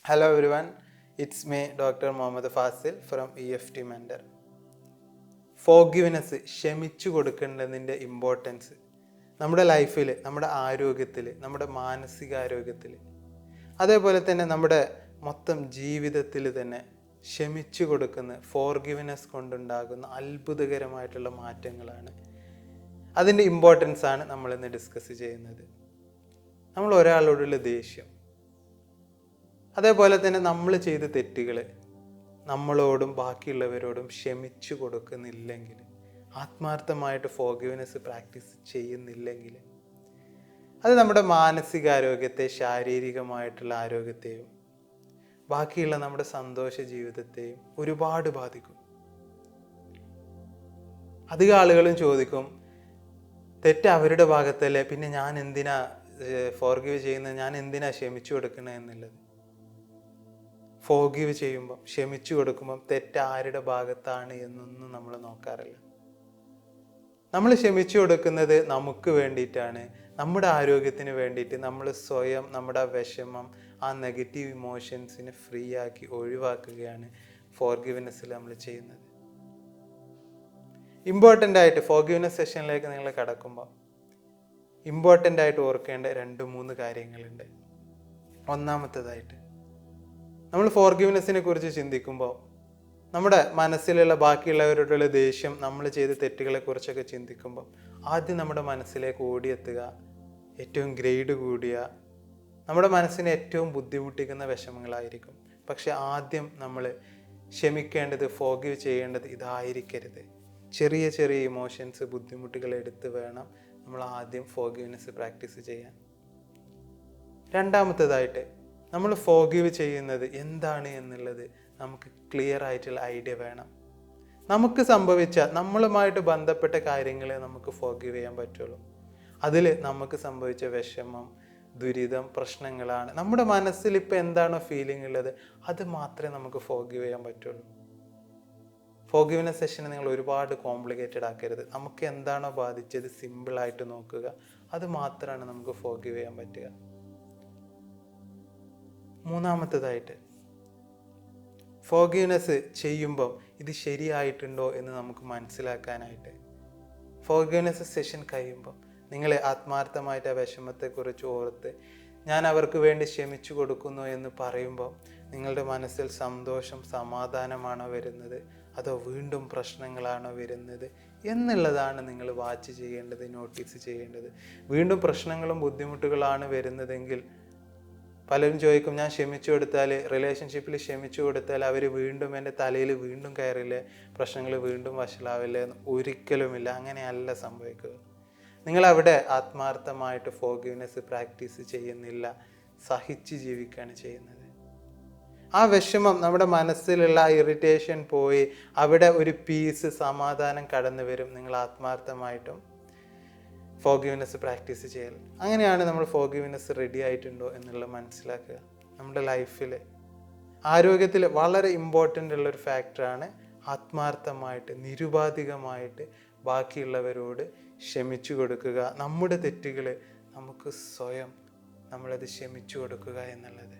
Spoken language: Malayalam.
Hello everyone, it's me Dr. Mohammad Fasil from EFT Mentor. Forgiveness, ക്ഷമിച്ചു കൊടുക്കേണ്ടതിൻ്റെ ഇമ്പോർട്ടൻസ് നമ്മുടെ ലൈഫിൽ, നമ്മുടെ ആരോഗ്യത്തിൽ, നമ്മുടെ മാനസികാരോഗ്യത്തിൽ, അതേപോലെ തന്നെ നമ്മുടെ മൊത്തം ജീവിതത്തിൽ തന്നെ ക്ഷമിച്ചു കൊടുക്കുന്ന ഫോർഗിവ്നെസ് കൊണ്ടുണ്ടാകുന്ന അത്ഭുതകരമായിട്ടുള്ള മാറ്റങ്ങളാണ്. അതിൻ്റെ ഇമ്പോർട്ടൻസാണ് നമ്മളിന്ന് ഡിസ്കസ് ചെയ്യുന്നത്. നമ്മൾ ഒരാളോടുള്ള ദേഷ്യം, അതേപോലെ തന്നെ നമ്മൾ ചെയ്ത തെറ്റുകൾ നമ്മളോടും ബാക്കിയുള്ളവരോടും ക്ഷമിച്ചു കൊടുക്കുന്നില്ലെങ്കിൽ, ആത്മാർത്ഥമായിട്ട് ഫോർഗിവ്നെസ് പ്രാക്ടീസ് ചെയ്യുന്നില്ലെങ്കിൽ, അത് നമ്മുടെ മാനസികാരോഗ്യത്തെ, ശാരീരികമായിട്ടുള്ള ആരോഗ്യത്തെയും ബാക്കിയുള്ള നമ്മുടെ സന്തോഷ ജീവിതത്തെയും ഒരുപാട് ബാധിക്കും. അധികം ആളുകളും ചോദിക്കും, തെറ്റ് അവരുടെ ഭാഗത്തല്ലേ, പിന്നെ ഞാൻ എന്തിനാ ഫോർഗിവ് ചെയ്യുന്നത്, ഞാൻ എന്തിനാ ക്ഷമിച്ചു കൊടുക്കുന്നത് എന്നുള്ളത്. ഫോർഗിവ് ചെയ്യുമ്പം, ക്ഷമിച്ചു കൊടുക്കുമ്പം തെറ്റ് ആരുടെ ഭാഗത്താണ് എന്നൊന്നും നമ്മൾ നോക്കാറില്ല. നമ്മൾ ക്ഷമിച്ചു കൊടുക്കുന്നത് നമുക്ക് വേണ്ടിയിട്ടാണ്, നമ്മുടെ ആരോഗ്യത്തിന് വേണ്ടിയിട്ട്. നമ്മൾ സ്വയം നമ്മുടെ വിഷമം, ആ നെഗറ്റീവ് ഇമോഷൻസിനെ ഫ്രീ ആക്കി ഒഴിവാക്കുകയാണ് ഫോർഗിവ്നെസ്സിൽ നമ്മൾ ചെയ്യുന്നത്. ഇമ്പോർട്ടൻ്റ് ആയിട്ട് ഫോർഗിവ്നെസ് സെഷനിലേക്ക് നിങ്ങൾ കടക്കുമ്പോൾ ഇമ്പോർട്ടൻ്റ് ആയിട്ട് ഓർക്കേണ്ട 2-3 കാര്യങ്ങളുണ്ട്. ഒന്നാമത്തേതായിട്ട്, നമ്മൾ ഫോർഗിവ്നെസ്സിനെ കുറിച്ച് ചിന്തിക്കുമ്പോൾ നമ്മുടെ മനസ്സിലുള്ള ബാക്കിയുള്ളവരോടുള്ള ദേഷ്യം, നമ്മൾ ചെയ്ത തെറ്റുകളെ കുറിച്ചൊക്കെ ചിന്തിക്കുമ്പോൾ ആദ്യം നമ്മുടെ മനസ്സിലേക്ക് ഓടിയെത്തുക ഏറ്റവും ഗ്രേഡ് കൂടിയ, നമ്മുടെ മനസ്സിനെ ഏറ്റവും ബുദ്ധിമുട്ടിക്കുന്ന വിഷമങ്ങളായിരിക്കും. പക്ഷെ ആദ്യം നമ്മൾ ക്ഷമിക്കേണ്ടത്, ഫോർഗിവ് ചെയ്യേണ്ടത് ഇതായിരിക്കരുത്. ചെറിയ ചെറിയ ഇമോഷൻസ്, ബുദ്ധിമുട്ടുകൾ എടുത്ത് വേണം നമ്മൾ ആദ്യം ഫോർഗിവ്നെസ് പ്രാക്ടീസ് ചെയ്യാൻ. രണ്ടാമത്തേതായിട്ട്, നമ്മൾ ഫോർഗിവ് ചെയ്യുന്നത് എന്താണ് എന്നുള്ളത് നമുക്ക് ക്ലിയർ ആയിട്ടുള്ള ഐഡിയ വേണം. നമുക്ക് സംഭവിച്ച, നമ്മളുമായിട്ട് ബന്ധപ്പെട്ട കാര്യങ്ങളെ നമുക്ക് ഫോർഗിവ് ചെയ്യാൻ പറ്റുള്ളൂ. അതിൽ നമുക്ക് സംഭവിച്ച വിഷമം, ദുരിതം, പ്രശ്നങ്ങളാണ്. നമ്മുടെ മനസ്സിൽ ഇപ്പോൾ എന്താണോ ഫീലിംഗ് ഉള്ളത് അത് മാത്രമേ നമുക്ക് ഫോർഗിവ് ചെയ്യാൻ പറ്റുള്ളൂ. ഫോർഗിവ്നെസ് സെഷനെ നിങ്ങൾ ഒരുപാട് കോംപ്ലിക്കേറ്റഡ് ആക്കരുത്. നമുക്ക് എന്താണോ ബാധിച്ചത് സിമ്പിളായിട്ട് നോക്കുക, അത് മാത്രമാണ് നമുക്ക് ഫോർഗിവ് ചെയ്യാൻ പറ്റുക. മൂന്നാമത്തേതായിട്ട്, ഫോർഗിവ്നെസ് ചെയ്യുമ്പോൾ ഇത് ശരിയായിട്ടുണ്ടോ എന്ന് നമുക്ക് മനസ്സിലാക്കാനായിട്ട്, ഫോർഗിവ്നെസ് സെഷൻ കഴിയുമ്പോൾ നിങ്ങൾ ആത്മാർത്ഥമായിട്ട് ആ വിഷമത്തെക്കുറിച്ച് ഓർത്ത് ഞാൻ അവർക്ക് വേണ്ടി ക്ഷമിച്ചു കൊടുക്കുന്നു എന്ന് പറയുമ്പോൾ നിങ്ങളുടെ മനസ്സിൽ സന്തോഷം, സമാധാനമാണോ വരുന്നത്, അതോ വീണ്ടും പ്രശ്നങ്ങളാണോ വരുന്നത് എന്നുള്ളതാണ് നിങ്ങൾ വാച്ച് ചെയ്യേണ്ടത്, നോട്ടീസ് ചെയ്യേണ്ടത്. വീണ്ടും പ്രശ്നങ്ങളും ബുദ്ധിമുട്ടുകളാണ് വരുന്നതെങ്കിൽ പലരും ചോദിക്കും, ഞാൻ ക്ഷമിച്ചു കൊടുത്താൽ, റിലേഷൻഷിപ്പിൽ ക്ഷമിച്ചു കൊടുത്താൽ അവർ വീണ്ടും എൻ്റെ തലയിൽ വീണ്ടും കയറില്ലേ, പ്രശ്നങ്ങൾ വീണ്ടും വഷളാവില്ലേ എന്ന്. ഒരിക്കലുമില്ല, അങ്ങനെയല്ല സംഭവിക്കുക. നിങ്ങളവിടെ ആത്മാർത്ഥമായിട്ട് ഫോർഗിവ്നെസ് പ്രാക്ടീസ് ചെയ്യുന്നില്ല, സഹിച്ച് ജീവിക്കുകയാണ് ചെയ്യുന്നത്. ആ വിഷമം, നമ്മുടെ മനസ്സിലുള്ള ഇറിറ്റേഷൻ പോയി അവിടെ ഒരു പീസ്, സമാധാനം കടന്നു വരും നിങ്ങൾ ആത്മാർത്ഥമായിട്ടും ഫോർഗിവ്നെസ് പ്രാക്ടീസ് ചെയ്യൽ. അങ്ങനെയാണ് നമ്മൾ ഫോർഗിവ്നെസ് റെഡി ആയിട്ടുണ്ടോ എന്നുള്ളത് മനസ്സിലാക്കുക. നമ്മുടെ ലൈഫിൽ ആരോഗ്യത്തിൽ വളരെ ഇമ്പോർട്ടൻ്റ് ഉള്ളൊരു ഫാക്ടറാണ് ആത്മാർത്ഥമായിട്ട്, നിരുപാധികമായിട്ട് ബാക്കിയുള്ളവരോട് ക്ഷമിച്ചു കൊടുക്കുക. നമ്മുടെ തെറ്റുകൾ നമുക്ക് സ്വയം നമ്മളത് ക്ഷമിച്ചു കൊടുക്കുക എന്നുള്ളത്.